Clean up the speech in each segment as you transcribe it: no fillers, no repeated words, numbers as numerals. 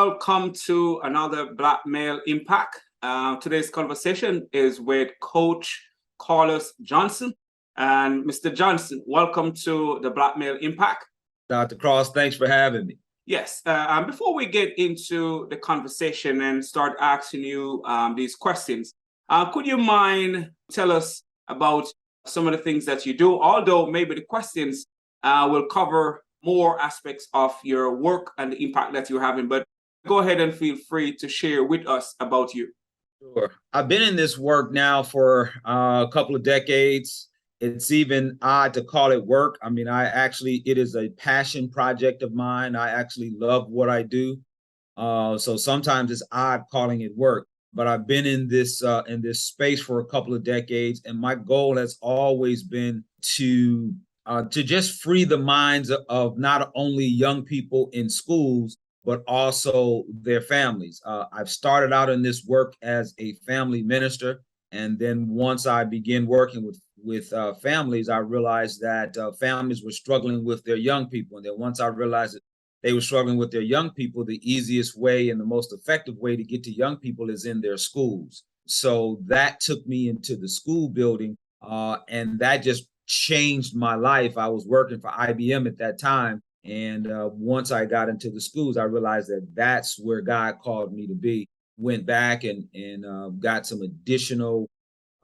welcome to another Black Male Impact. Today's conversation is with Coach Carlos Johnson. And Mr. Johnson, welcome to the Black Male Impact. Dr. Cross, thanks for having me. Yes. And before we get into the conversation and start asking you these questions, could you mind tell us about some of the things that you do? Although maybe the questions will cover more aspects of your work and the impact that you're having, but go ahead and feel free to share with us about you. Sure. I've been in this work now for a couple of decades. It's even odd to call it work. I mean, it is a passion project of mine. I actually love what I do. So sometimes it's odd calling it work, but I've been in this space for a couple of decades. And my goal has always been to just free the minds of not only young people in schools, but also their families. I've started out in this work as a family minister. And then once I began working with families, I realized that families were struggling with their young people. And then once I realized that they were struggling with their young people, the easiest way and the most effective way to get to young people is in their schools. So that took me into the school building, and that just changed my life. I was working for IBM at that time. And once I got into the schools, I realized that that's where God called me to be. Went back and got some additional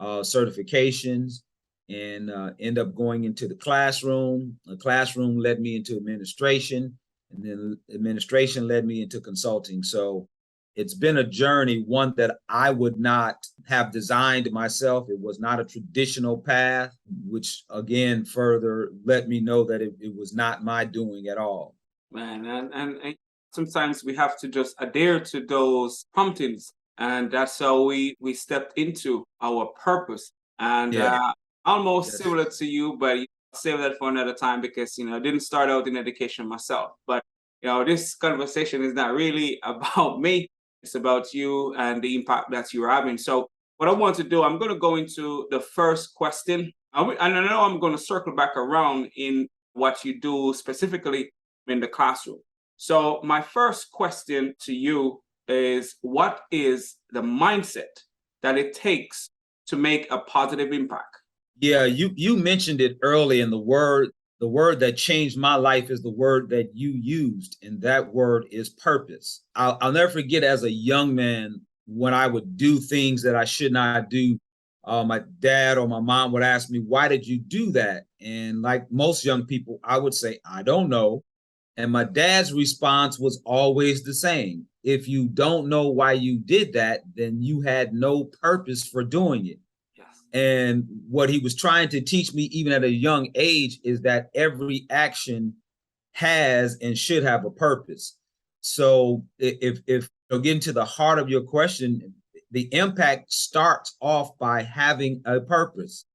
certifications and end up going into the classroom. The classroom led me into administration, and then administration led me into consulting. So it's been a journey, one that I would not have designed myself. It was not a traditional path, which again, further let me know that it was not my doing at all. Man, and sometimes we have to just adhere to those promptings, and that's how we stepped into our purpose. And almost similar to you, but save that for another time because I didn't start out in education myself. But this conversation is not really about me. It's about you and the impact that you're having. So what I want to do, I'm going to go into the first question. And I know I'm going to circle back around in what you do specifically in the classroom. So my first question to you is, what is the mindset that it takes to make a positive impact? Yeah, you mentioned it early, and the word that changed my life is the word that you used, and that word is purpose. I'll never forget as a young man when I would do things that I should not do. My dad or my mom would ask me, "Why did you do that?" And like most young people, I would say, "I don't know." And my dad's response was always the same. If you don't know why you did that, then you had no purpose for doing it. And what he was trying to teach me, even at a young age, is that every action has and should have a purpose. So if getting to the heart of your question, the impact starts off by having a purpose.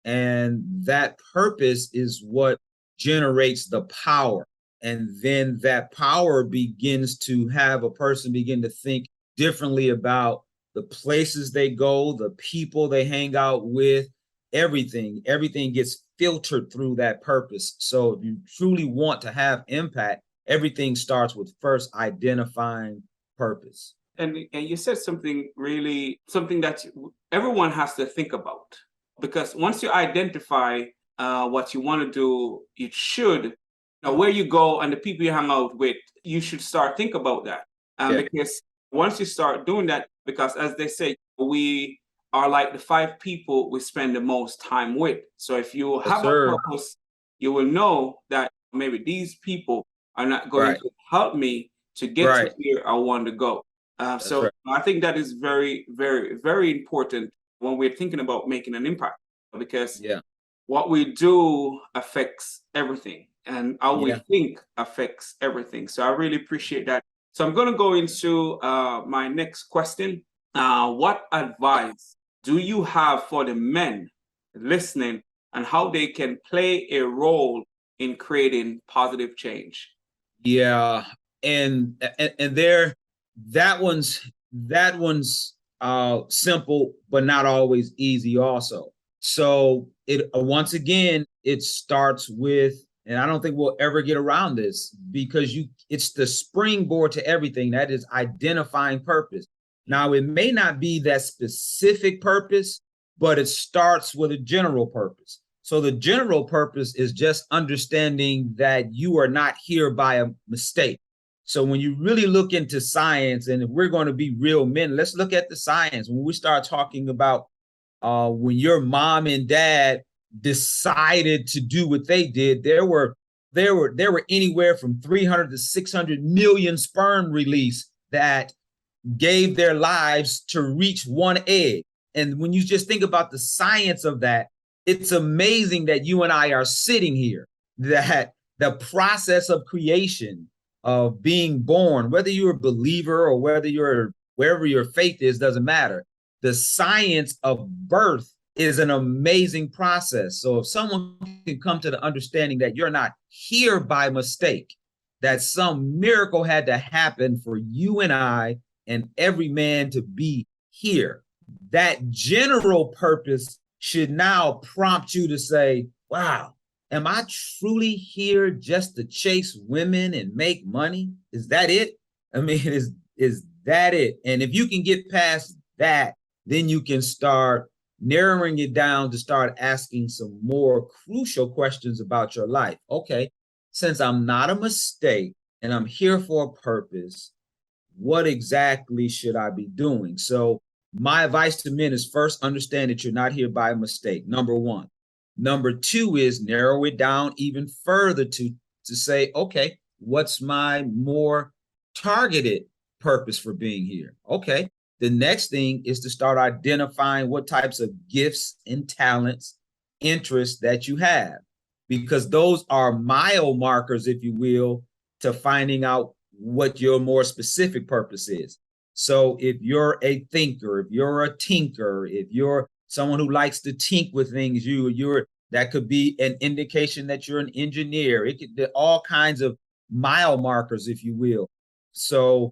And that purpose is what generates the power. And then that power begins to have a person begin to think differently about the places they go, the people they hang out with, everything gets filtered through that purpose. So if you truly want to have impact, everything starts with first identifying purpose. And you said something that everyone has to think about, because once you identify what you want to do, it should, where you go and the people you hang out with, you should start think about that. Because once you start doing that, because as they say, we are like the 5 people we spend the most time with. So if you have a purpose, you will know that maybe these people are not going to help me to get to where I want to go. So I think that is very, very, very important when we're thinking about making an impact, because what we do affects everything, and how we think affects everything. So I really appreciate that. So I'm going to go into my next question. What advice do you have for the men listening and how they can play a role in creating positive change? Yeah, and there, that one's simple, but not always easy also. So it once again, it starts with and I don't think we'll ever get around this, because it's the springboard to everything. That is identifying purpose. Now, it may not be that specific purpose, but it starts with a general purpose. So the general purpose is just understanding that you are not here by a mistake. So when you really look into science, and if we're going to be real men, let's look at the science. When we start talking about when your mom and dad decided to do what they did, there were anywhere from 300 to 600 million sperm release that gave their lives to reach one egg. And when you just think about the science of that, it's amazing that you and I are sitting here, that the process of creation, of being born, whether you're a believer or whether you're wherever your faith is, doesn't matter. The science of birth is an amazing process. So if someone can come to the understanding that you're not here by mistake, that some miracle had to happen for you and I and every man to be here, that general purpose should now prompt you to say, wow, am I truly here just to chase women and make money? Is that it? I mean, is that it? And if you can get past that, then you can start narrowing it down to start asking some more crucial questions about your life. Okay, since I'm not a mistake and I'm here for a purpose, what exactly should I be doing? So my advice to men is, first, understand that you're not here by mistake, number one. Number two is narrow it down even further to say, okay, what's my more targeted purpose for being here? Okay, the next thing is to start identifying what types of gifts and talents, interests that you have, because those are mile markers, if you will, to finding out what your more specific purpose is. So if you're a thinker, if you're a tinker, if you're someone who likes to tink with things, that could be an indication that you're an engineer. It could be all kinds of mile markers, if you will. So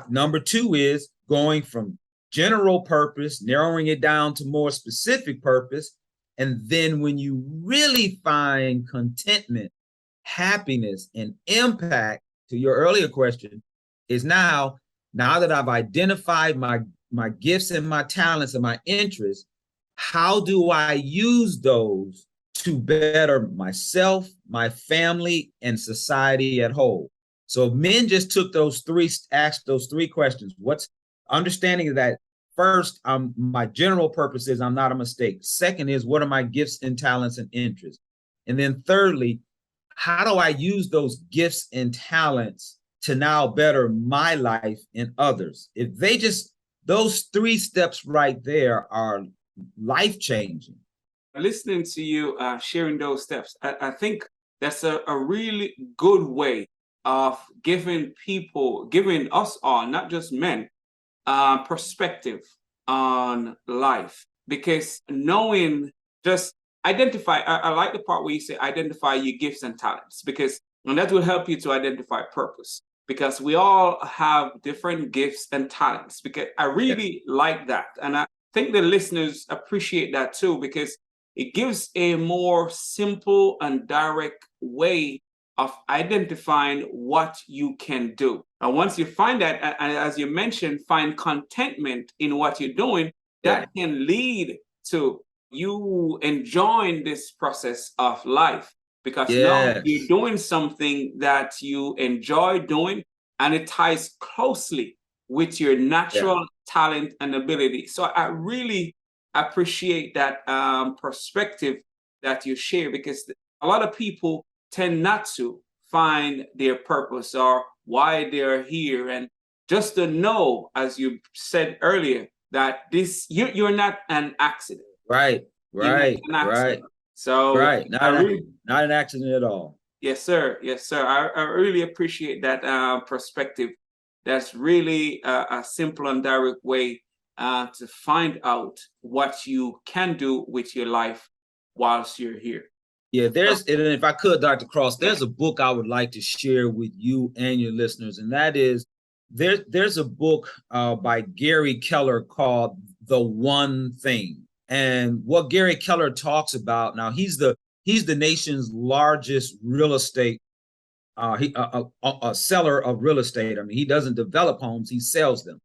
number two is going from general purpose, narrowing it down to more specific purpose. And then when you really find contentment, happiness, and impact, to your earlier question, is now that I've identified my gifts and my talents and my interests, how do I use those to better myself, my family, and society at whole? So men just took asked those three questions. What's understanding that first, my general purpose is I'm not a mistake. Second is, what are my gifts and talents and interests? And then thirdly, how do I use those gifts and talents to now better my life and others? If they just, those three steps right there are life-changing. Listening to you sharing those steps, I think that's a really good way of giving us all, not just men, perspective on life. Because knowing, just identify, I like the part where you say identify your gifts and talents, and that will help you to identify purpose, because we all have different gifts and talents. Because I really like that. And I think the listeners appreciate that too, because it gives a more simple and direct way of identifying what you can do. And once you find that, and as you mentioned, find contentment in what you're doing, that can lead to you enjoying this process of life, because now you're doing something that you enjoy doing, and it ties closely with your natural talent and ability. So I really appreciate that perspective that you share, because a lot of people tend not to find their purpose or why they're here. And just to know, as you said earlier, that you're not an accident. Right. So not an accident at all. Yes, sir. I really appreciate that perspective. That's really a simple and direct way to find out what you can do with your life whilst you're here. Yeah, and if I could, Dr. Cross, there's a book I would like to share with you and your listeners, and that is, there's a book by Gary Keller called The One Thing. And what Gary Keller talks about, now he's the he's the nation's largest real estate, a seller of real estate. I mean, he doesn't develop homes, he sells them.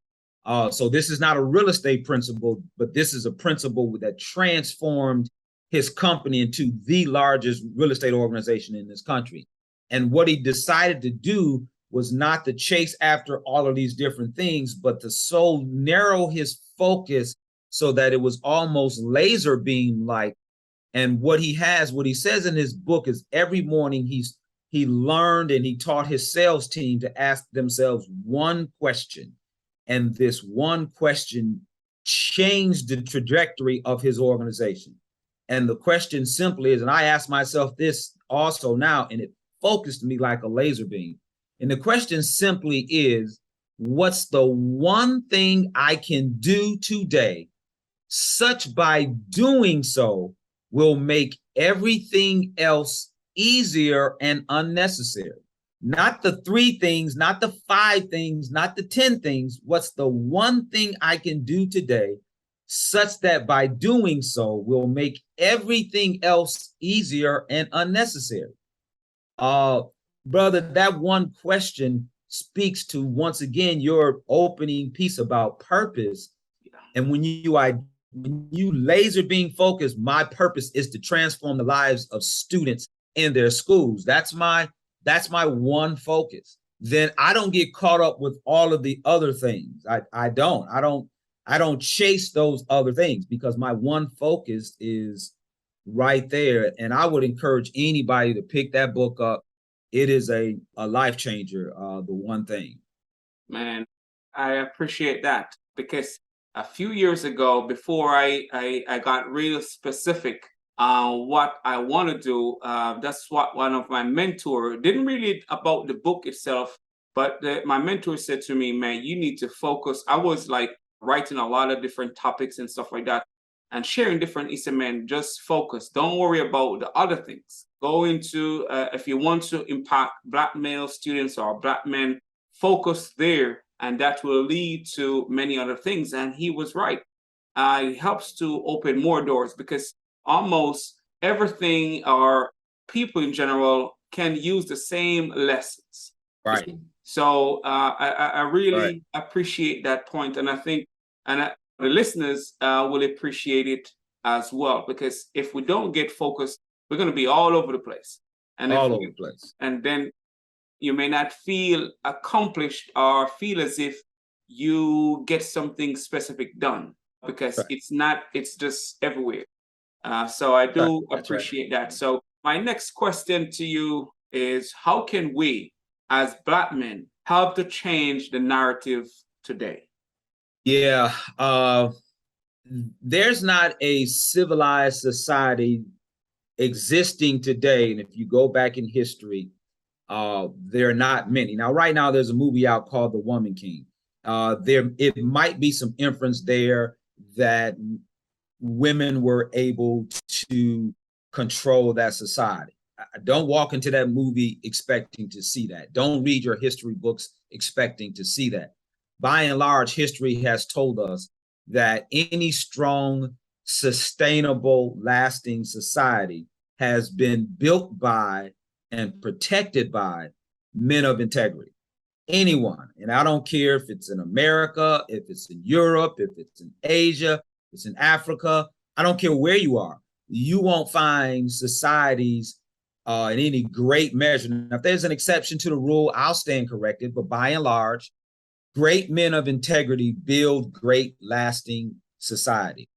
So this is not a real estate principle, but this is a principle that transformed his company into the largest real estate organization in this country. And what he decided to do was not to chase after all of these different things, but to so narrow his focus so that it was almost laser beam like. And what he says in his book is every morning he learned and he taught his sales team to ask themselves one question. And this one question changed the trajectory of his organization. And the question simply is, and I ask myself this also now, and it focused me like a laser beam. And the question simply is, what's the one thing I can do today, such by doing so will make everything else easier and unnecessary? Not the 3 things, not the 5 things, not the 10 things. What's the one thing I can do today, such that by doing so will make everything else easier and unnecessary? Brother, that one question speaks to, once again, your opening piece about purpose. And when you laser beam focus, my purpose is to transform the lives of students in their schools. That's my one focus. Then I don't get caught up with all of the other things. I don't chase those other things, because my one focus is right there. And I would encourage anybody to pick that book up. It is a life changer, The One Thing. Man, I appreciate that, because a few years ago, before I got real specific on what I want to do, that's what one of my mentors, didn't really about the book itself, but my mentor said to me, man, you need to focus. I was like writing a lot of different topics and stuff like that and sharing different. He said, man, just focus. Don't worry about the other things. Go into, if you want to impact Black male students or Black men, focus there, and that will lead to many other things. And he was right. It helps to open more doors, because almost everything, or people in general, can use the same lessons. Right. So I really appreciate that point. And I think the listeners will appreciate it as well, because if we don't get focused, we're going to be all over the place. And all over the place. And then you may not feel accomplished or feel as if you get something specific done, because it's just everywhere. So I do appreciate that. So my next question to you is, how can we as Black men help to change the narrative today? Yeah, there's not a civilized society existing today. And if you go back in history, there are not many. Now, right now, there's a movie out called The Woman King. It might be some inference there that women were able to control that society. Don't walk into that movie expecting to see that. Don't read your history books expecting to see that. By and large, history has told us that any strong, sustainable, lasting society has been built by and protected by men of integrity. Anyone, and I don't care if it's in America, if it's in Europe, if it's in Asia, if it's in Africa, I don't care where you are. You won't find societies in any great measure. Now, if there's an exception to the rule, I'll stand corrected, but by and large, great men of integrity build great, lasting society.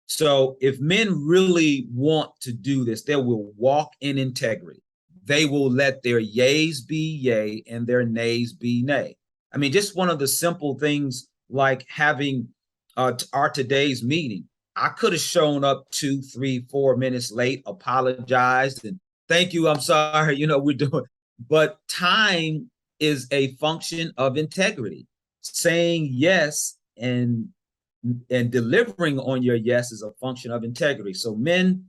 So if men really want to do this, they will walk in integrity. They will let their yays be yay and their nays be nay. I mean, just one of the simple things like having our today's meeting. I could have shown up 2, 3, 4 minutes late, apologized, and thank you, I'm sorry, we're doing. But time is a function of integrity. Saying yes and delivering on your yes is a function of integrity. So men,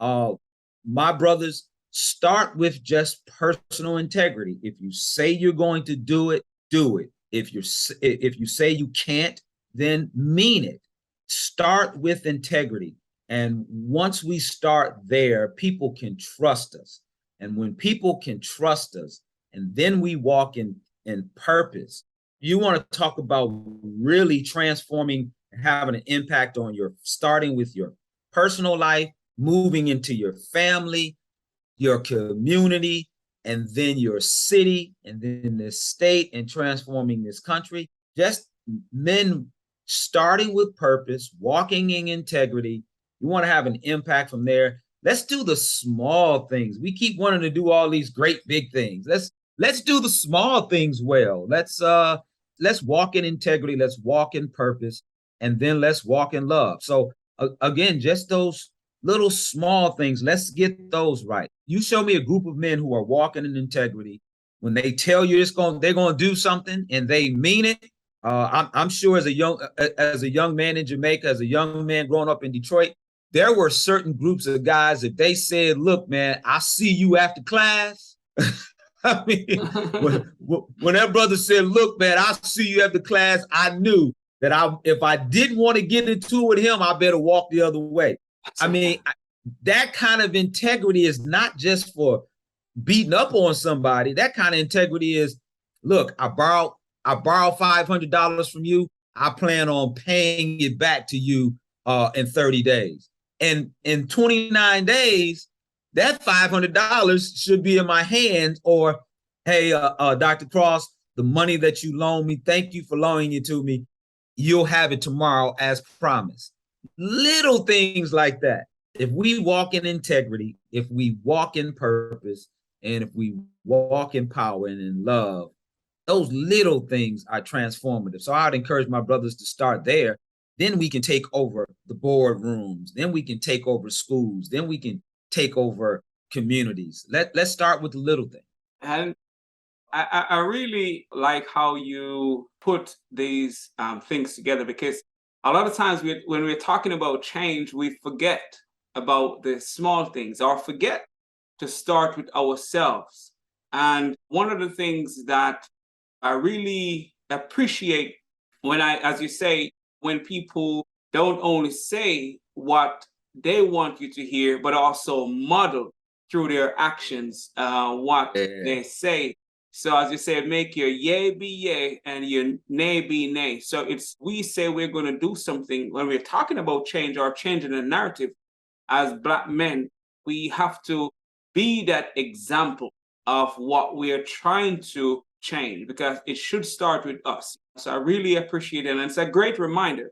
my brothers, start with just personal integrity. If you say you're going to do it, do it. If you say you can't, then mean it. Start with integrity. And once we start there, people can trust us. And when people can trust us, and then we walk in purpose, you want to talk about really transforming and having an impact on your, starting with your personal life, moving into your family, your community, and then your city, and then this state, and transforming this country. Just men starting with purpose, walking in integrity. You want to have an impact from there. Let's do the small things. We keep wanting to do all these great big things. Let's do the small things well. Let's walk in integrity. Let's walk in purpose, and then let's walk in love. So again, just those little small things. Let's get those right. You show me a group of men who are walking in integrity. When they tell you they're going to do something and they mean it. I'm sure as a young man in Jamaica, as a young man growing up in Detroit, there were certain groups of guys, if they said, look, man, I see you after class. I mean, when that brother said, look, man, I see you after class, I knew that if I didn't want to get into it with him, I better walk the other way. I mean, that kind of integrity is not just for beating up on somebody. That kind of integrity is, look, I borrowed $500 from you. I plan on paying it back to you in 30 days. And in 29 days, that $500 should be in my hands. Or, hey, Dr. Cross, the money that you loaned me, thank you for loaning it to me. You'll have it tomorrow as promised. Little things like that. If we walk in integrity, if we walk in purpose, and if we walk in power and in love, those little things are transformative. So I'd encourage my brothers to start there. Then we can take over the boardrooms. Then we can take over schools. Then we can take over communities. Let's start with the little thing. And I really like how you put these things together, because a lot of times when we're talking about change, we forget about the small things, or forget to start with ourselves. And one of the things that I really appreciate as you say, when people don't only say what they want you to hear, but also model through their actions what they say. So as you said, make your yay be yay and your nay be nay. So we say we're going to do something. When we're talking about change or changing the narrative, as Black men, we have to be that example of what we're trying to change, because it should start with us. So I really appreciate it. And it's a great reminder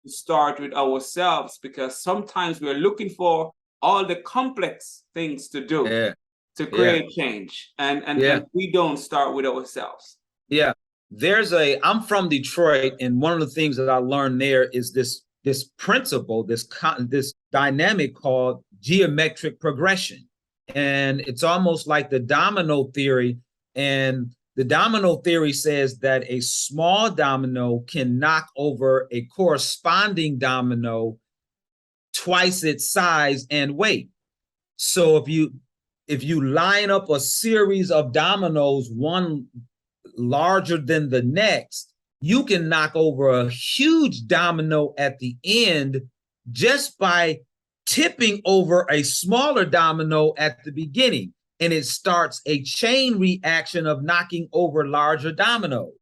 to start with ourselves, because sometimes we're looking for all the complex things to do to create change. And we don't start with ourselves. Yeah. I'm from Detroit, and one of the things that I learned there is this principle, this dynamic called geometric progression. And it's almost like the domino theory. And the domino theory says that a small domino can knock over a corresponding domino twice its size and weight. So if you line up a series of dominoes, one larger than the next, you can knock over a huge domino at the end just by tipping over a smaller domino at the beginning. And it starts a chain reaction of knocking over larger dominoes.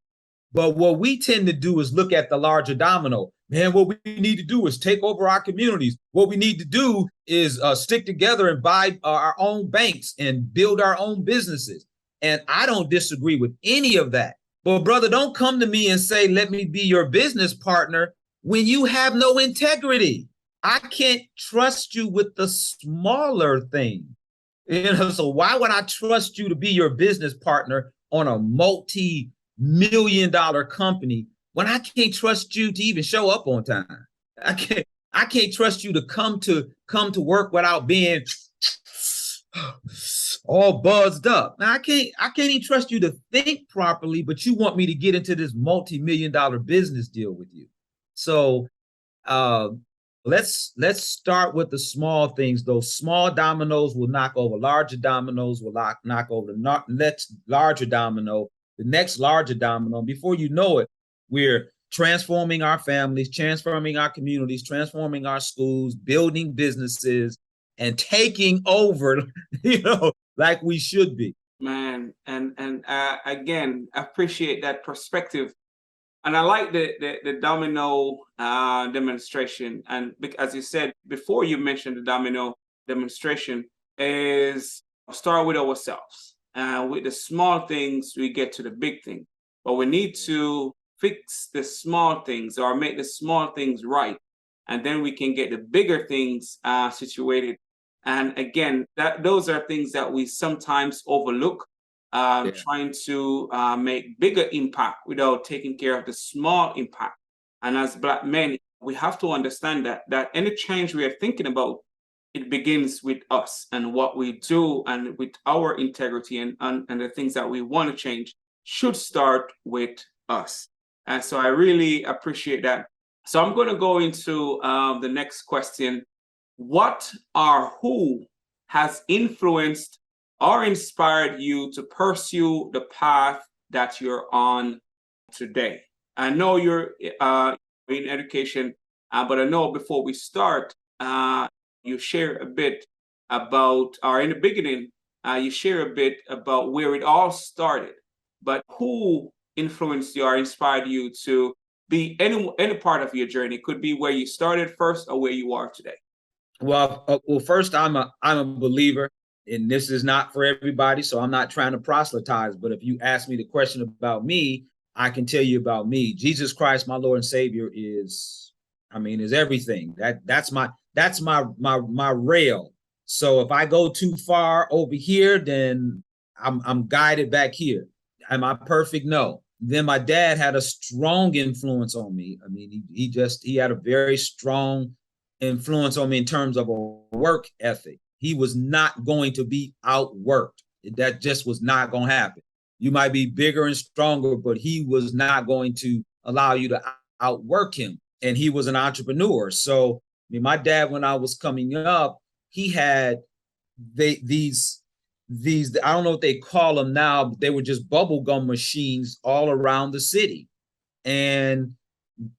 But what we tend to do is look at the larger domino. Man, what we need to do is take over our communities. What we need to do is stick together and buy our own banks and build our own businesses. And I don't disagree with any of that. But brother, don't come to me and say, let me be your business partner when you have no integrity. I can't trust you with the smaller thing. So why would I trust you to be your business partner on a multi-million-dollar company when I can't trust you to even show up on time? I can't trust you to come to work without being all buzzed up. Now I can't even trust you to think properly, but you want me to get into this multi-million-dollar business deal with you. So let's start with the small things. Those small dominoes will knock over larger dominoes, will knock over the next larger domino, the next larger domino. Before you know it, we're transforming our families, transforming our communities, transforming our schools, building businesses, and taking over, like we should be. Man, and again, I appreciate that perspective, and I like the domino demonstration. And as you said before, you mentioned the domino demonstration is start with ourselves. With the small things, we get to the big thing, but we need to fix the small things or make the small things right, and then we can get the bigger things situated. And again, those are things that we sometimes overlook, trying to make bigger impact without taking care of the small impact. And as Black men, we have to understand that any change we are thinking about, it begins with us and what we do, and with our integrity and the things that we want to change should start with us. And so I really appreciate that. So I'm going to go into the next question. What or who has influenced or inspired you to pursue the path that you're on today? I know you're in education, but I know before we start, you share a bit about, or in the beginning, you share a bit about where it all started. But who influenced you or inspired you to be any part of your journey? It could be where you started first or where you are today. Well, first, I'm a believer, and this is not for everybody, so I'm not trying to proselytize. But if you ask me the question about me, I can tell you about me. Jesus Christ, my Lord and Savior, is everything. That's my rail. So if I go too far over here, then I'm guided back here. Am I perfect? No. Then my dad had a strong influence on me. I mean, he had a very strong influence on me in terms of a work ethic. He was not going to be outworked. That just was not going to happen. You might be bigger and stronger, but he was not going to allow you to outwork him. And he was an entrepreneur. So, my dad, when I was coming up, he had these I don't know what they call them now, but they were just bubble gum machines all around the city. And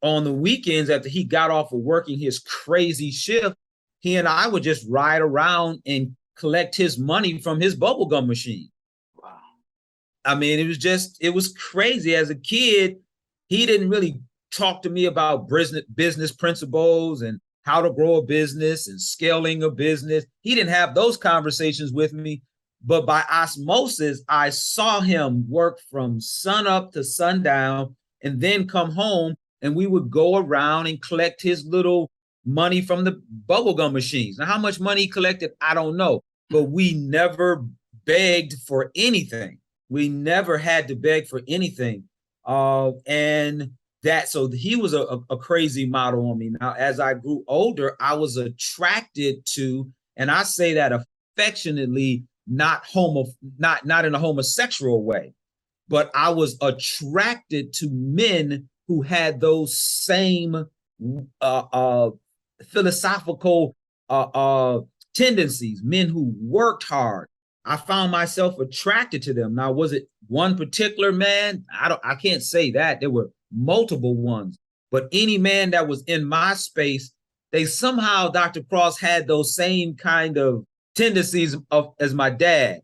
on the weekends, after he got off of working his crazy shift, he and I would just ride around and collect his money from his bubblegum machine. Wow. It was crazy. As a kid, he didn't really talk to me about business principles and how to grow a business and scaling a business. He didn't have those conversations with me. But by osmosis, I saw him work from sun up to sundown and then come home, and we would go around and collect his little money from the bubblegum machines. Now, how much money he collected, I don't know, but we never begged for anything. We never had to beg for anything. So he was a crazy model on me. Now, as I grew older, I was attracted to, and I say that affectionately, not in a homosexual way, but I was attracted to men who had those same philosophical tendencies, men who worked hard. I found myself attracted to them. Now, was it one particular man? I can't say that. There were multiple ones, but any man that was in my space, they somehow, Dr. Cross, had those same kind of tendencies as my dad.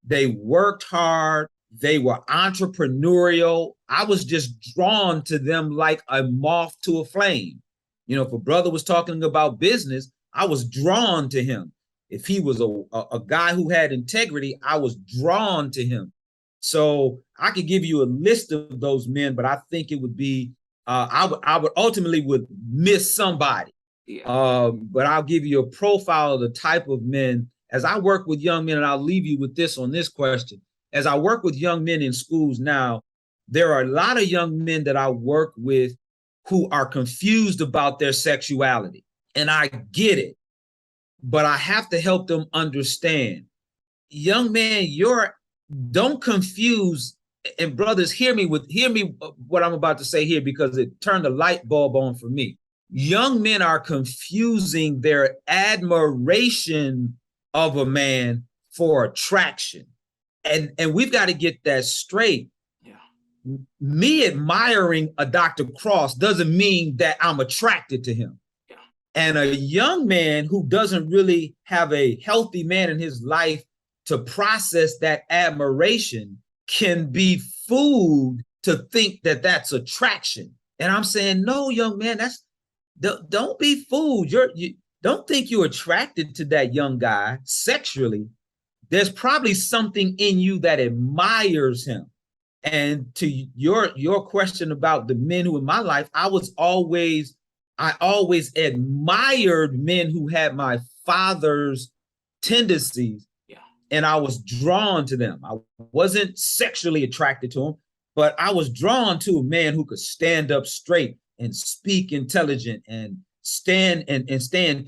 They worked hard. They were entrepreneurial. I was just drawn to them like a moth to a flame. If a brother was talking about business, I was drawn to him. If he was a guy who had integrity, I was drawn to him. So I could give you a list of those men, but I think it would be, I would ultimately would miss somebody. Yeah. But I'll give you a profile of the type of men. As I work with young men, and I'll leave you with this on this question. As I work with young men in schools now, there are a lot of young men that I work with who are confused about their sexuality. And I get it, but I have to help them understand. Young man, don't confuse, and brothers, hear me what I'm about to say here, because it turned a light bulb on for me. Young men are confusing their admiration of a man for attraction. And we've got to get that straight. Yeah. me admiring a Dr. Cross doesn't mean that I'm attracted to him. Yeah. And a young man who doesn't really have a healthy man in his life to process that admiration can be fooled to think that that's attraction. And I'm saying, no, young man, don't be fooled. You don't think you're attracted to that young guy sexually. There's probably something in you that admires him. And to your question about the men who in my life, I always admired men who had my father's tendencies. Yeah. And I was drawn to them. I wasn't sexually attracted to them, but I was drawn to a man who could stand up straight and speak intelligent and stand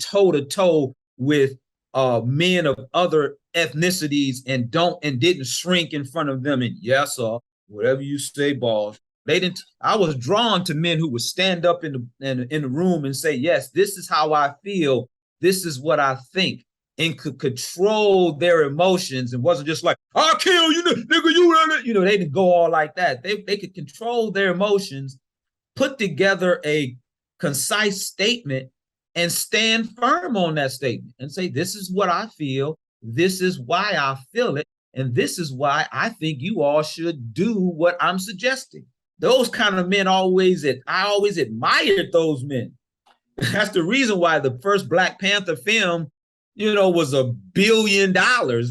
toe to toe with men of other ethnicities and didn't shrink in front of them and yes, sir, whatever you say, boss. They didn't. I was drawn to men who would stand up in the room and say, yes, this is how I feel. This is what I think, and could control their emotions and wasn't just like, I'll kill you, nigga, you know, they didn't go all like that. They could control their emotions, put together a concise statement and stand firm on that statement and say, this is what I feel. This is why I feel it. And this is why I think you all should do what I'm suggesting. Those kind of men I always admired those men. That's the reason why the first Black Panther film, you know, was $1 billion,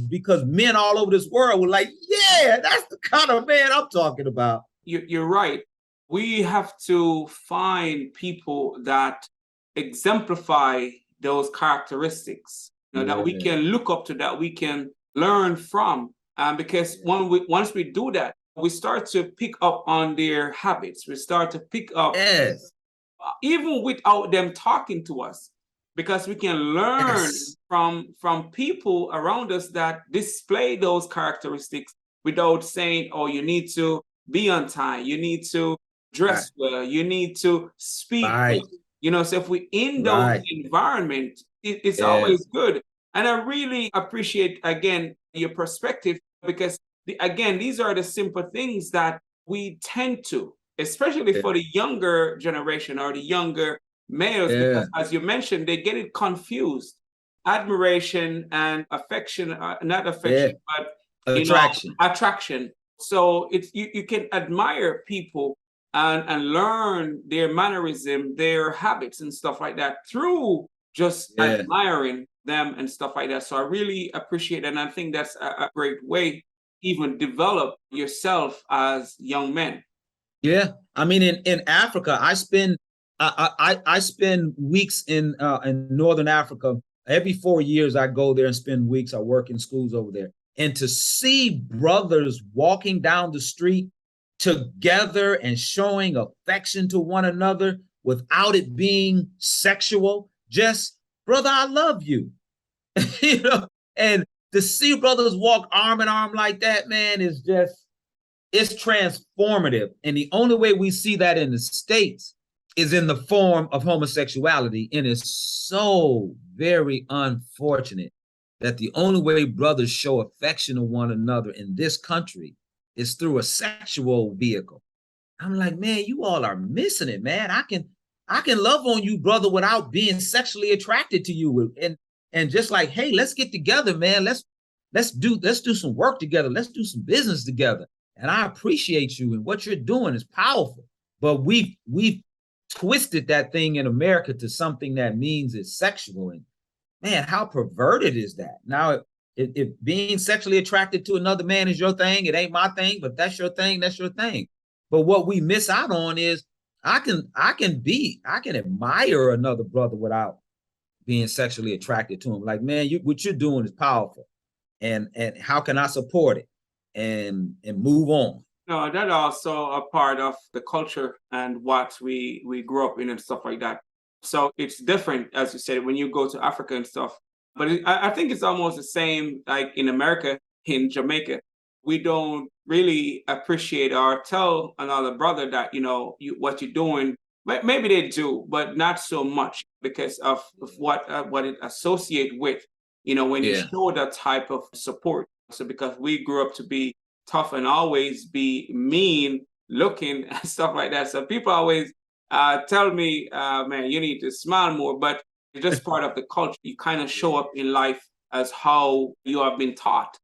because men all over this world were like, yeah, that's the kind of man I'm talking about. You're right. We have to find people that exemplify those characteristics, you know, that we can look up to, that we can learn from. Because once we do that, we start to pick up on their habits. We start to pick up, even without them talking to us, because we can learn from people around us that display those characteristics without saying, oh, you need to be on time, you need to dress well, you need to speak well. You know, so if we in those environment, it's always good. And I really appreciate, again, your perspective, because again, these are the simple things that we tend to, especially for the younger generation or the younger males, because as you mentioned, they get it confused. Admiration and affection, not affection, but attraction. Attraction. So it's you can admire people and learn their mannerism, their habits and stuff like that through just admiring them and stuff like that. So I really appreciate it. And I think that's a great way to even develop yourself as young men. Yeah. I mean, in Africa, I spend weeks in Northern Africa. Every 4 years I go there and spend weeks. I work in schools over there. And to see brothers walking down the street together and showing affection to one another without it being sexual, just, brother, I love you. You know, and to see brothers walk arm in arm like that, man, is just, it's transformative. And the only way we see that in the States is in the form of homosexuality. And it's so very unfortunate that the only way brothers show affection to one another in this country is through a sexual vehicle. I'm like, man, you all are missing it, man. I can love on you, brother, without being sexually attracted to you. And just like, hey, let's get together, man. Let's do some work together. Let's do some business together. And I appreciate you, and what you're doing is powerful. But we've twisted that thing in America to something that means it's sexual. And man, how perverted is that? Now, if being sexually attracted to another man is your thing, it ain't my thing, but that's your thing, that's your thing. But what we miss out on is I can admire another brother without being sexually attracted to him. Like, man, what you're doing is powerful. And how can I support it and move on? No, that's also a part of the culture and what we grew up in and stuff like that. So it's different, as you said, when you go to Africa and stuff. But I think it's almost the same like in America, in Jamaica. We don't really appreciate or tell another brother that, you know, what you're doing. But maybe they do, but not so much because of what it associates with, you know, when you show that type of support. So because we grew up to be tough and always be mean, looking and stuff like that. So people always tell me, man, you need to smile more, but it's just part of the culture. You kind of show up in life as how you have been taught.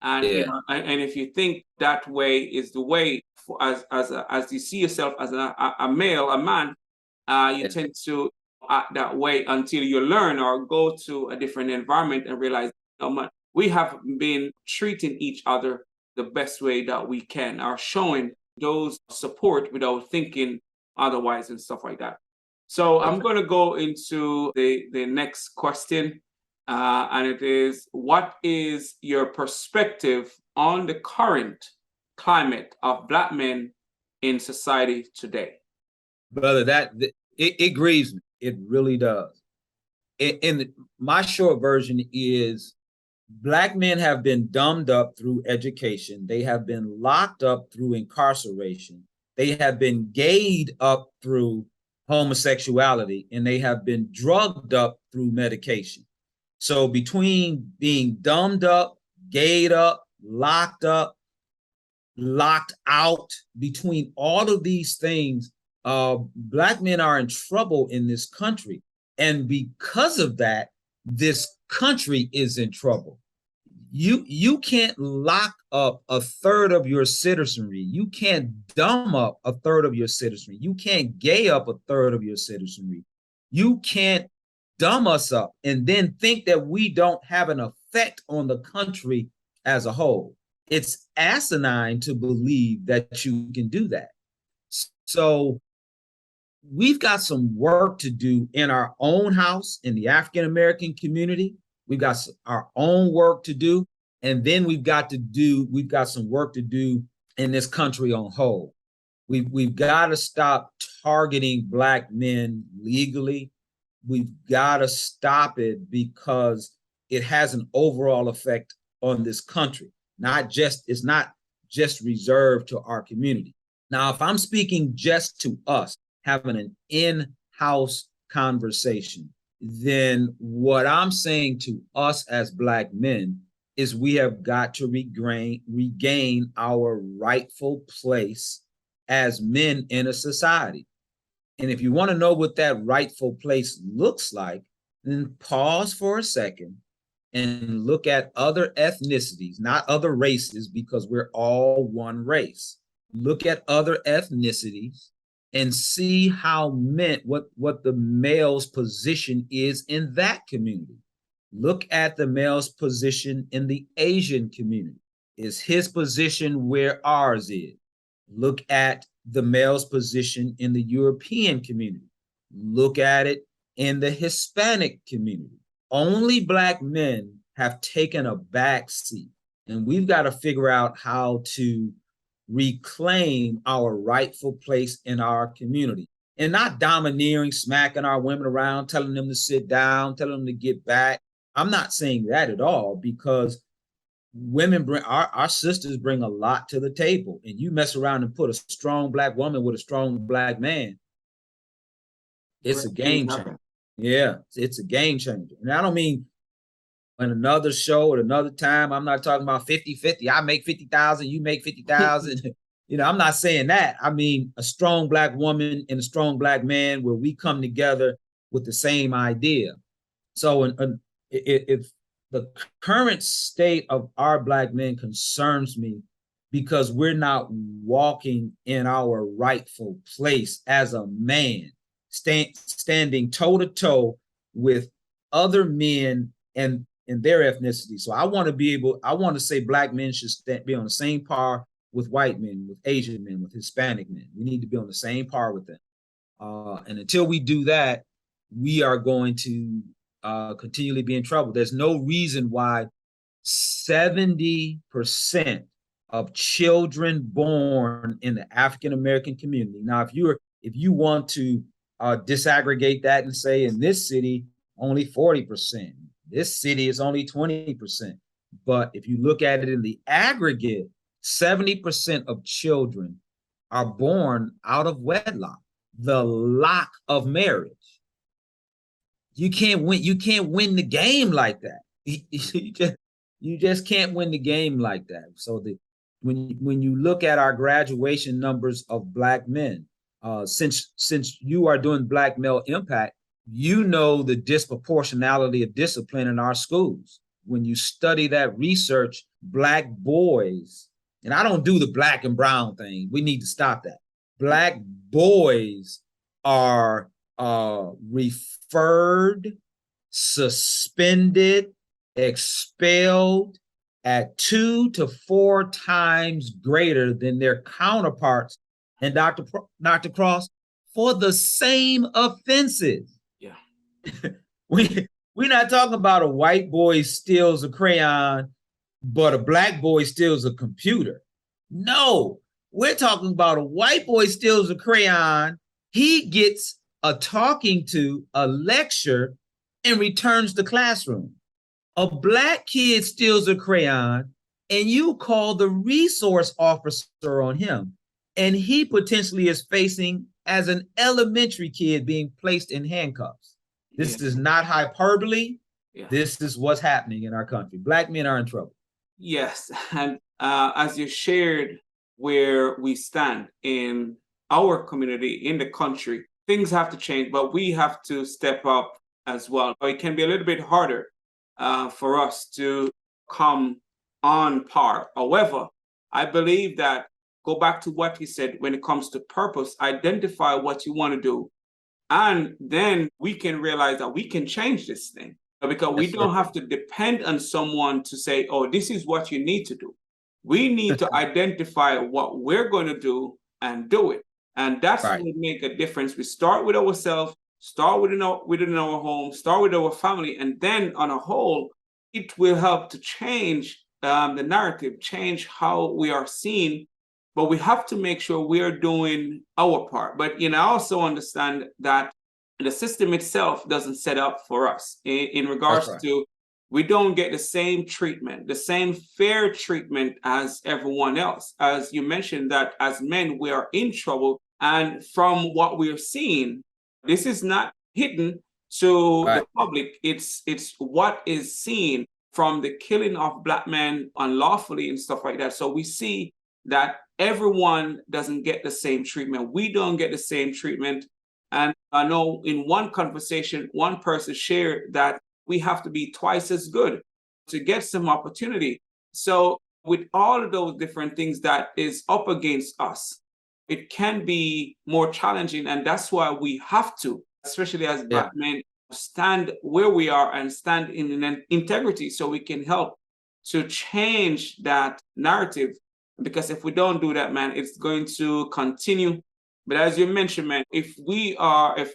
And you Yeah, know, and if you think that way is the way, for, as you see yourself as a male, a man, you yeah, tend to act that way until you learn or go to a different environment and realize, we have been treating each other the best way that we can, or showing those support without thinking otherwise and stuff like that. So I'm going to go into the next question, and it is, what is your perspective on the current climate of Black men in society today? brother. It grieves me. It really does. My short version is Black men have been dumbed up through education. They have been locked up through incarceration. They have been gayed up through homosexuality, and they have been drugged up through medication. So between being dumbed up, gayed up, locked out, between all of these things, Black men are in trouble in this country. And because of that, this country is in trouble. You can't lock up a third of your citizenry. You can't dumb up a third of your citizenry. You can't gay up a third of your citizenry. You can't dumb us up and then think that we don't have an effect on the country as a whole. It's asinine to believe that you can do that. So we've got some work to do in our own house, in the African American community. We've got our own work to do. And then we've got some work to do in this country on whole. We've got to stop targeting Black men legally. We've got to stop it because it has an overall effect on this country. It's not just reserved to our community. Now, if I'm speaking just to us, having an in-house conversation, then what I'm saying to us as Black men is we have got to regain our rightful place as men in a society. And if you want to know what that rightful place looks like, then pause for a second and look at other ethnicities, not other races, because we're all one race. Look at other ethnicities and see how what the male's position is in that community. Look at the male's position in the Asian community. Is his position where ours is? Look at the male's position in the European community. Look at it in the Hispanic community. Only Black men have taken a back seat, and we've got to figure out how to reclaim our rightful place in our community, and not domineering, smacking our women around, telling them to sit down, telling them to get back. I'm not saying that at all, because women bring our sisters bring a lot to the table, and you mess around and put a strong Black woman with a strong Black man, it's a game changer. Yeah, it's a game changer. And I don't mean in another show at another time. I'm not talking about 50-50. I make 50,000, you make 50,000. I'm not saying that. I mean a strong Black woman and a strong Black man where we come together with the same idea. So if the current state of our Black men concerns me, because we're not walking in our rightful place as a man, standing toe to toe with other men and their ethnicity. So I want to say Black men should be on the same par with white men, with Asian men, with Hispanic men. We need to be on the same par with them. And until we do that, we are going to continually be in trouble. There's no reason why 70% of children born in the African American community. Now, if you want to disaggregate that and say in this city only 40%, this city is only 20%. But if you look at it in the aggregate, 70% of children are born out of wedlock, the lock of marriage. You can't win the game like that. You just can't win the game like that. So when you look at our graduation numbers of Black men, since you are doing Black male impact, you know the disproportionality of discipline in our schools. When you study that research, Black boys, and I don't do the black and brown thing. We need to stop that. Black boys are referred, suspended, expelled at 2 to 4 times greater than their counterparts and Dr. Cross for the same offenses. Yeah. We're not talking about a white boy steals a crayon, but a Black boy steals a computer. No, we're talking about a white boy steals a crayon, he gets a talking to, a lecture, and returns to classroom. A Black kid steals a crayon, and you call the resource officer on him, and he potentially is facing, as an elementary kid, being placed in handcuffs. This is not hyperbole. Yeah. This is what's happening in our country. Black men are in trouble. Yes, and as you shared where we stand in our community, in the country, things have to change, but we have to step up as well. It can be a little bit harder for us to come on par. However, I believe that, go back to what he said, when it comes to purpose, identify what you want to do, and then we can realize that we can change this thing. Because we don't have to depend on someone to say, oh, this is what you need to do. We need to identify what we're going to do and do it. And that's what will make a difference. We start with ourselves, start within our home, start with our family, and then on a whole, it will help to change the narrative, change how we are seen. But we have to make sure we are doing our part. But I also understand that the system itself doesn't set up for us in regards to, we don't get the same treatment, the same fair treatment as everyone else. As you mentioned, that as men, we are in trouble. And from what we're seeing, this is not hidden to the public. It's what is seen from the killing of Black men unlawfully and stuff like that. So we see that everyone doesn't get the same treatment. We don't get the same treatment. And I know in one conversation, one person shared that we have to be twice as good to get some opportunity. So with all of those different things that is up against us, it can be more challenging. And that's why we have to, especially as Black men, stand where we are and stand in an integrity so we can help to change that narrative. Because if we don't do that, man, it's going to continue. But as you mentioned, man, if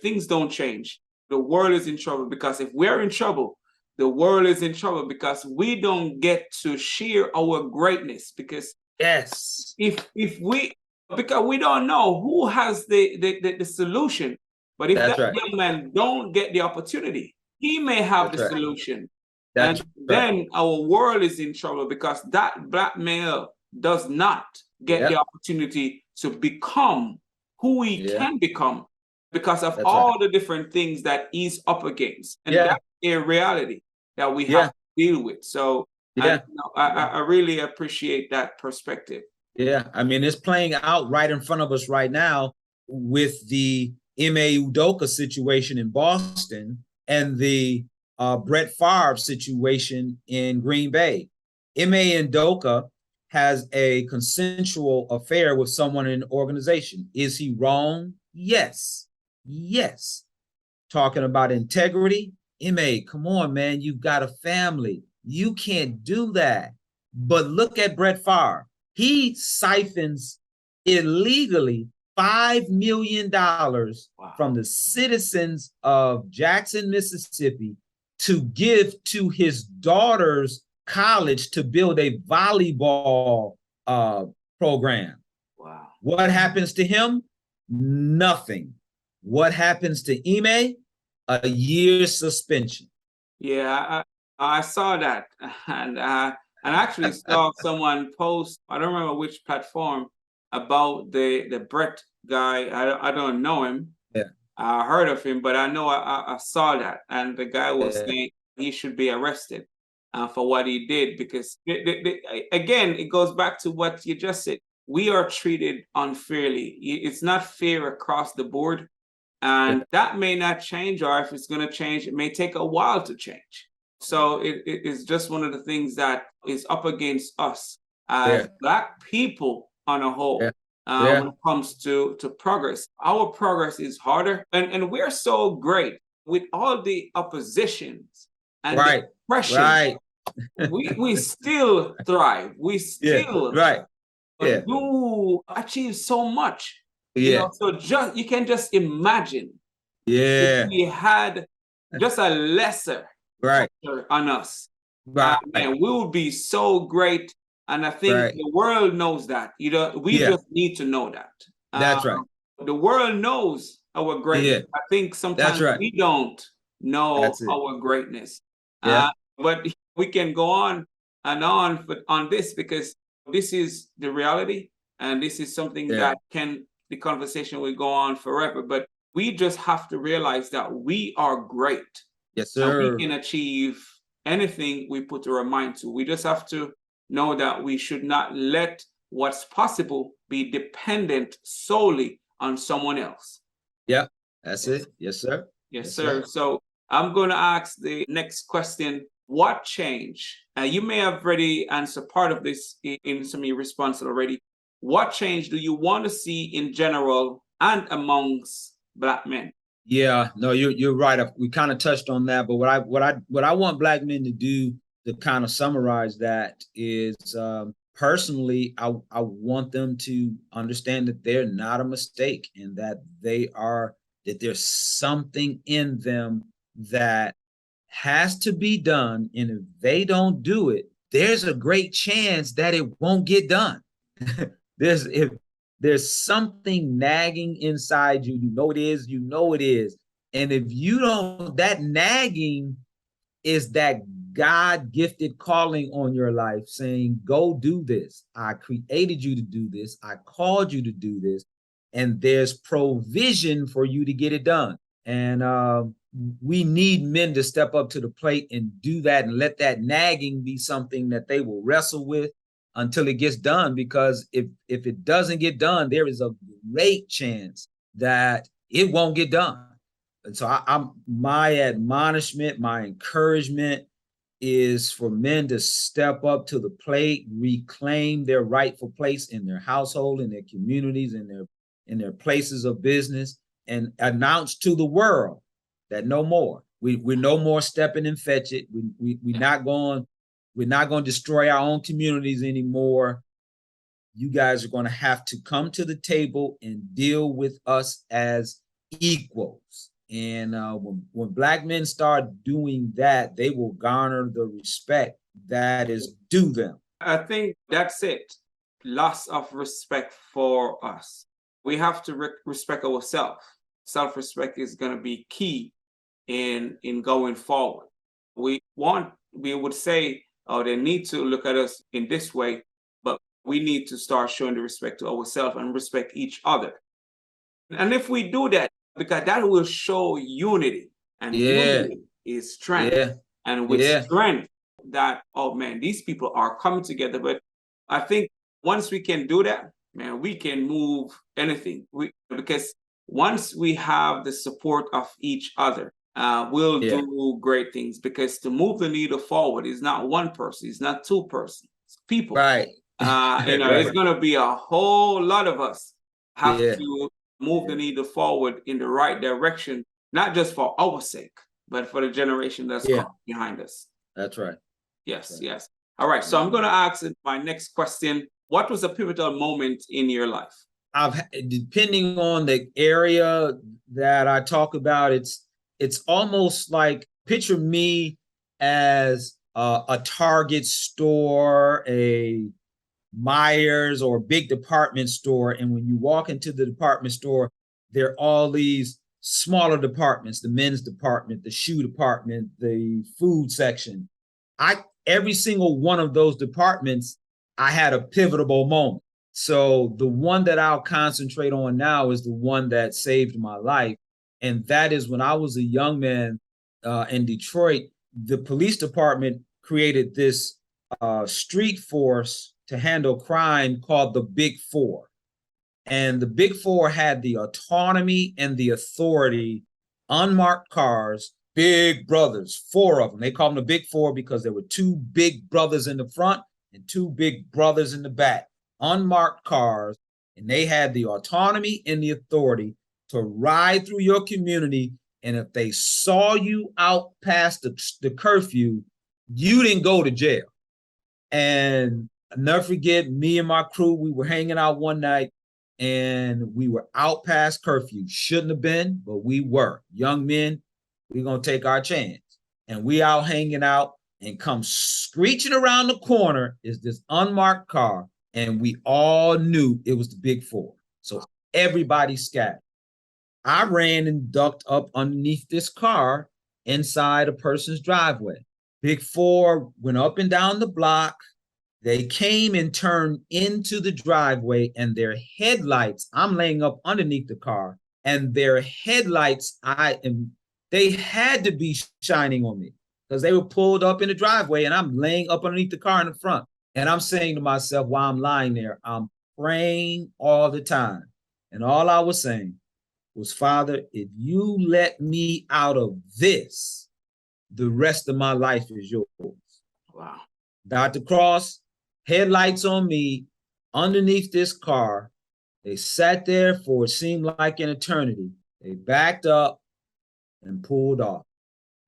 things don't change, the world is in trouble. Because if we're in trouble, the world is in trouble, because we don't get to share our greatness. Because because we don't know who has the solution. But if that young man don't get the opportunity, he may have the solution. And then our world is in trouble, because that Black male does not get the opportunity to become who he can become, because of all the different things that he's up against. And that's a reality that we have to deal with. So I really appreciate that perspective. Yeah, I mean, it's playing out right in front of us right now with the M.A. Udoka situation in Boston and the Brett Favre situation in Green Bay. M.A. Udoka has a consensual affair with someone in an organization. Is he wrong? Yes. Yes. Talking about integrity, M.A., come on, man, you've got a family. You can't do that. But look at Brett Favre. He siphons illegally $5 million from the citizens of Jackson, Mississippi, to give to his daughter's college to build a volleyball program. Wow. What happens to him? Nothing. What happens to Ime? A year's suspension. Yeah, I saw that, and actually saw someone post, I don't remember which platform, about the Brett guy. I don't know him. Yeah. I heard of him, but I know I saw that, and the guy was saying he should be arrested. for what he did, because again, it goes back to what you just said. We are treated unfairly. It's not fair across the board. And that may not change, or if it's going to change, it may take a while to change. So it is just one of the things that is up against us as Black people on a whole. When it comes to progress, our progress is harder, and we're so great with all the oppositions and the oppression. We still thrive. We still do achieve so much. You know, so just you can just imagine if we had just a lesser pressure on us. And we would be so great. And I think the world knows that. You know, we just need to know that. That's right. The world knows our greatness. I think sometimes we don't know our greatness. But we can go on and on this, because this is the reality, and this is something that the conversation will go on forever. But we just have to realize that we are great. Yes, sir. And we can achieve anything we put our mind to. We just have to know that we should not let what's possible be dependent solely on someone else. Yeah, that's it. Yes, sir. Yes, sir. So I'm going to ask the next question. What change? You may have already answered part of this in some of your responses already. What change do you want to see in general and amongst Black men? Yeah, no, you're right. We kind of touched on that, but what I want Black men to do, to kind of summarize that, is personally, I want them to understand that they're not a mistake, and that there's something in them that has to be done. And if they don't do it, there's a great chance that it won't get done. If there's something nagging inside you, you know it is. And if you don't, that nagging is that God-gifted calling on your life saying, go do this. I created you to do this. I called you to do this. And there's provision for you to get it done. And we need men to step up to the plate and do that, and let that nagging be something that they will wrestle with until it gets done. Because if it doesn't get done, there is a great chance that it won't get done. And so my admonishment, my encouragement is for men to step up to the plate, reclaim their rightful place in their household, in their communities, in their places of business, and announce to the world that no more. We're no more stepping and fetch it. We're not going to destroy our own communities anymore. You guys are going to have to come to the table and deal with us as equals. And when Black men start doing that, they will garner the respect that is due them. I think that's it. Loss of respect for us. We have to respect ourselves. Self-respect is going to be key in going forward. We would say, oh, they need to look at us in this way, but we need to start showing the respect to ourselves and respect each other. And if we do that, because that will show unity, and unity is strength. And with strength, that, oh man, these people are coming together. But I think once we can do that, man, we can move anything. Because once we have the support of each other, we'll do great things. Because to move the needle forward is not one person, it's not two persons, it's people. Right. It's going to be a whole lot of us have to move the needle forward in the right direction, not just for our sake, but for the generation that's coming behind us. That's right. Yes, yes. All right. So I'm going to ask my next question. What was a pivotal moment in your life? Depending on the area that I talk about, it's almost like, picture me as a Target store, a Myers, or a big department store. And when you walk into the department store, there are all these smaller departments: the men's department, the shoe department, the food section. Every single one of those departments, I had a pivotal moment. So the one that I'll concentrate on now is the one that saved my life. And that is when I was a young man in Detroit. The police department created this street force to handle crime called the Big Four. And the Big Four had the autonomy and the authority, unmarked cars, big brothers, four of them. They call them the Big Four because there were two big brothers in the front and two big brothers in the back, unmarked cars. And they had the autonomy and the authority to ride through your community. And if they saw you out past the curfew, you didn't go to jail. And I'll never forget, me and my crew, we were hanging out one night and we were out past curfew. Shouldn't have been, but we were. Young men, we're going to take our chance. And we out hanging out, and come screeching around the corner is this unmarked car. And we all knew it was the Big Four. So everybody scattered. I ran and ducked up underneath this car inside a person's driveway. Big Four went up and down the block. They came and turned into the driveway, and their headlights, I'm laying up underneath the car, and their headlights, they had to be shining on me because they were pulled up in the driveway, and I'm laying up underneath the car in the front. And I'm saying to myself while I'm lying there, I'm praying all the time. And all I was saying was, Father, if you let me out of this, the rest of my life is yours. Wow. Dr. Cross, headlights on me, underneath this car. They sat there for it seemed like an eternity. They backed up and pulled off.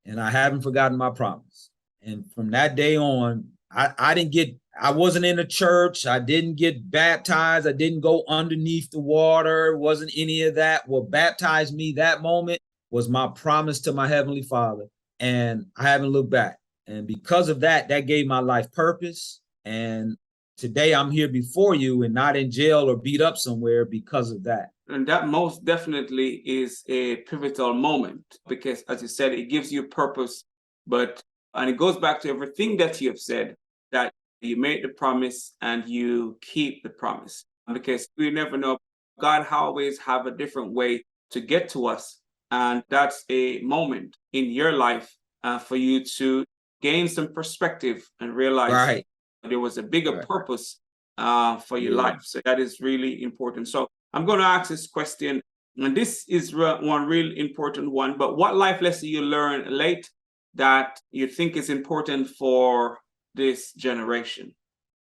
And I haven't forgotten my promise. And from that day on, I wasn't in a church. I didn't get baptized. I didn't go underneath the water. It wasn't any of that. What baptized me that moment was my promise to my Heavenly Father. And I haven't looked back. And because of that, that gave my life purpose. And today I'm here before you and not in jail or beat up somewhere because of that. And that most definitely is a pivotal moment because, as you said, it gives you purpose. And it goes back to everything that you have said, that you make the promise and you keep the promise. Because we never know, God always have a different way to get to us. And that's a moment in your life for you to gain some perspective and realize there was a bigger purpose for your life. So that is really important. So I'm going to ask this question, and this is one real important one, but what life lesson you learned late that you think is important for this generation?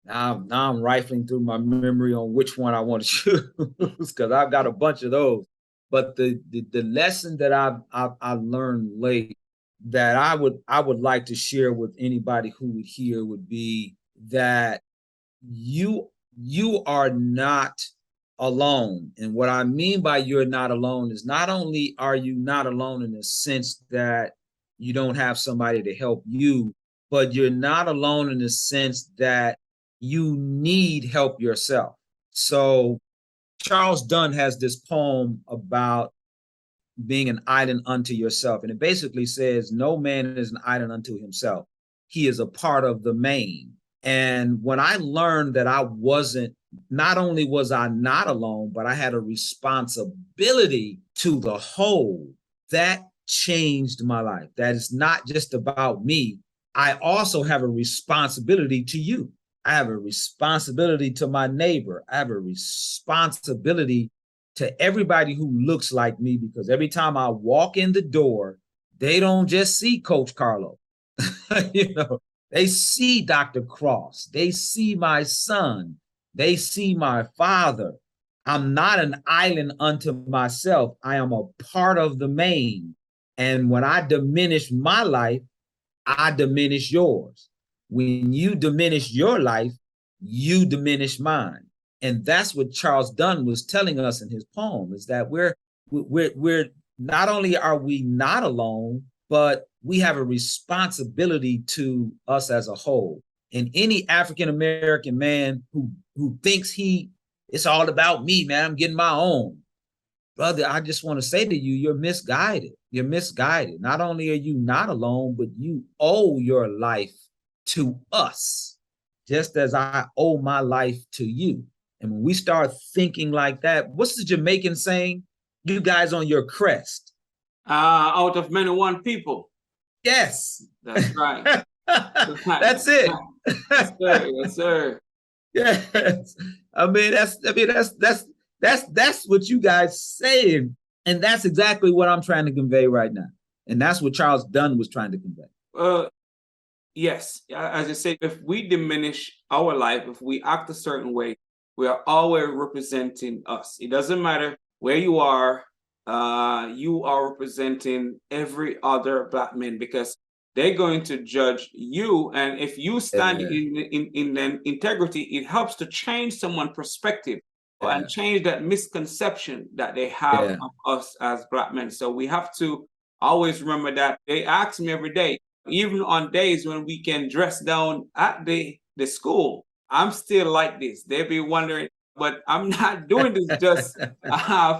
Now I'm rifling through my memory on which one I want to choose because I've got a bunch of those. But the lesson that I learned late that I would like to share with anybody who would hear would be that you are not alone. And what I mean by you're not alone is not only are you not alone in the sense that you don't have somebody to help you, but you're not alone in the sense that you need help yourself. So Charles Dunn has this poem about being an island unto yourself. And it basically says, no man is an island unto himself. He is a part of the main. And when I learned that not only was I not alone, but I had a responsibility to the whole, that changed my life. That is not just about me. I also have a responsibility to you. I have a responsibility to my neighbor. I have a responsibility to everybody who looks like me, because every time I walk in the door, they don't just see Coach Carlo. They see Dr. Cross. They see my son. They see my father. I'm not an island unto myself. I am a part of the main. And when I diminish my life, I diminish yours. When you diminish your life, you diminish mine. And that's what Charles Dunn was telling us in his poem, is that we're not only are we not alone, but we have a responsibility to us as a whole. And any African-American man who thinks it's all about me, man, I'm getting my own. Brother, I just want to say to you, you're misguided. You're misguided. Not only are you not alone, but you owe your life to us, just as I owe my life to you. And when we start thinking like that, what's the Jamaican saying? You guys on your crest. Out of many, one people. Yes. That's right. That's it. Yes, sir. Yes, sir. Yes. That's what you guys saying. And that's exactly what I'm trying to convey right now. And that's what Charles Dunn was trying to convey. Yes, as I said, if we diminish our life, if we act a certain way, we are always representing us. It doesn't matter where you are representing every other Black man because they're going to judge you. And if you stand Yeah. in an integrity, it helps to change someone's perspective and Yeah. change that misconception that they have Yeah. of us as Black men. So we have to always remember that. They ask me every day, even on days when we can dress down at the school, I'm still like this. They be wondering, but I'm not doing this just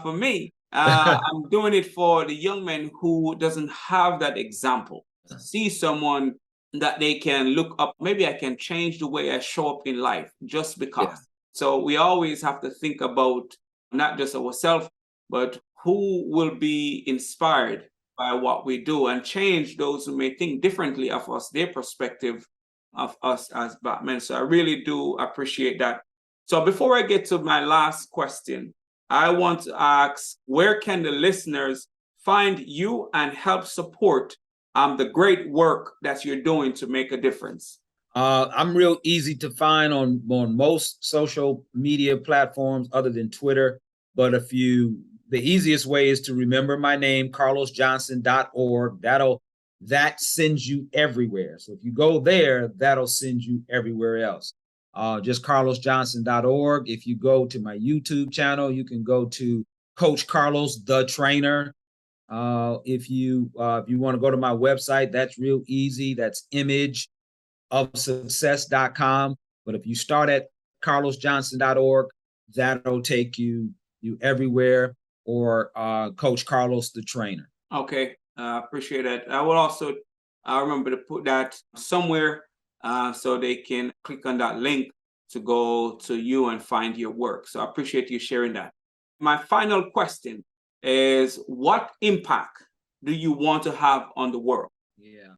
for me. I'm doing it for the young man who doesn't have that example. See someone that they can look up. Maybe I can change the way I show up in life just because. Yeah. So we always have to think about not just ourselves, but who will be inspired by what we do and change those who may think differently of us, their perspective of us as Black men. So I really do appreciate that. So before I get to my last question, I want to ask, where can the listeners find you and help support the great work that you're doing to make a difference? I'm real easy to find on most social media platforms other than Twitter. But the easiest way is to remember my name, carlosjohnson.org. That sends you everywhere. So if you go there, that'll send you everywhere else. Just carlosjohnson.org. If you go to my YouTube channel, you can go to Coach Carlos, the trainer. If you want to go to my website, that's real easy. That's imageofsuccess.com. But if you start at carlosjohnson.org, that'll take you everywhere, or Coach Carlos, the trainer. Okay, appreciate that. I will also remember to put that somewhere so they can click on that link to go to you and find your work. So I appreciate you sharing that. My final question is, what impact do you want to have on the world? Yeah,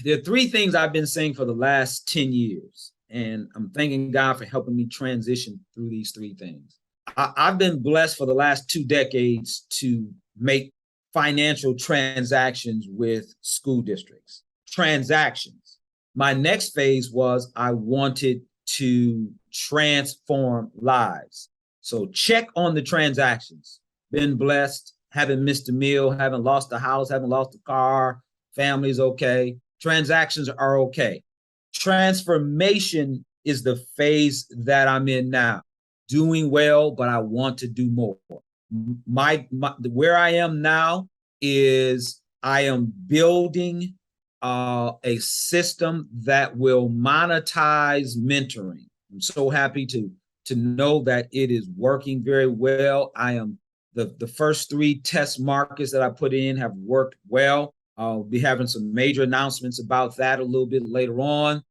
there are three things I've been saying for the last 10 years, and I'm thanking God for helping me transition through these three things. I've been blessed for the last 2 decades to make financial transactions with school districts. Transactions. My next phase was I wanted to transform lives. So check on the transactions. Been blessed, haven't missed a meal, haven't lost a house, haven't lost a car. Family's okay. Transactions are okay. Transformation is the phase that I'm in now. Doing well, but I want to do more. Where I am now is I am building a system that will monetize mentoring. I'm so happy to know that it is working very well. I am the first 3 test markets that I put in have worked well. I'll be having some major announcements about that a little bit later on.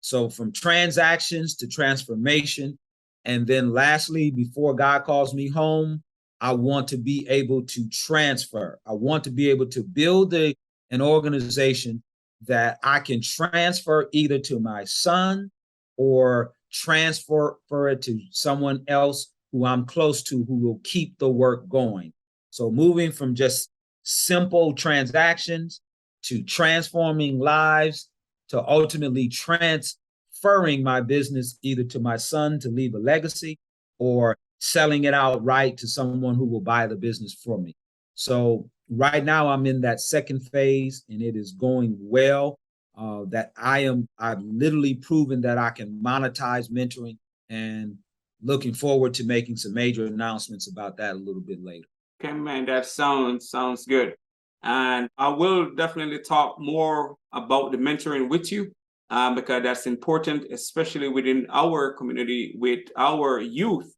So from transactions to transformation. And then lastly, before God calls me home, I want to be able to transfer. I want to be able to build an organization that I can transfer either to my son or transfer it to someone else who I'm close to, who will keep the work going. So moving from just simple transactions to transforming lives to ultimately transferring my business either to my son to leave a legacy or selling it outright to someone who will buy the business for me. So right now I'm in that second phase and it is going well. I've literally proven that I can monetize mentoring, and looking forward to making some major announcements about that a little bit later. Okay, man, that sounds good. And I will definitely talk more about the mentoring with you because that's important, especially within our community with our youth,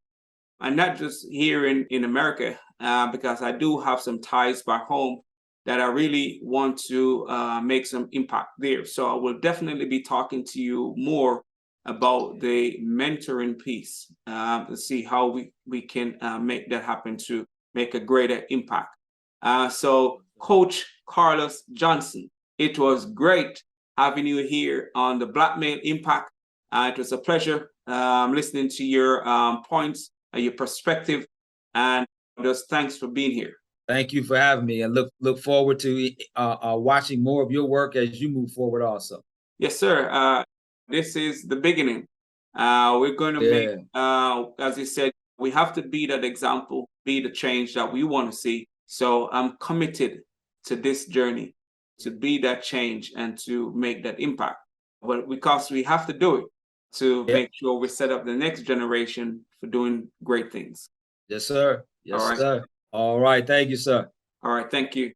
and not just here in America, because I do have some ties back home that I really want to make some impact there. So I will definitely be talking to you more about the mentoring piece to see how we can make that happen to make a greater impact. So Coach Carlos Johnson, it was great having you here on the Black Male Impact. It was a pleasure listening to your points, your perspective, and just thanks for being here. Thank you for having me, and look forward to watching more of your work as you move forward also. Yes, sir. This is the beginning. We're going to make, as you said, we have to be that example, be the change that we want to see. So I'm committed to this journey, to be that change and to make that impact. But because we have to do it to make sure we set up the next generation for doing great things. Yes, sir. Yes, All right. sir. All right. Thank you, sir. All right. Thank you.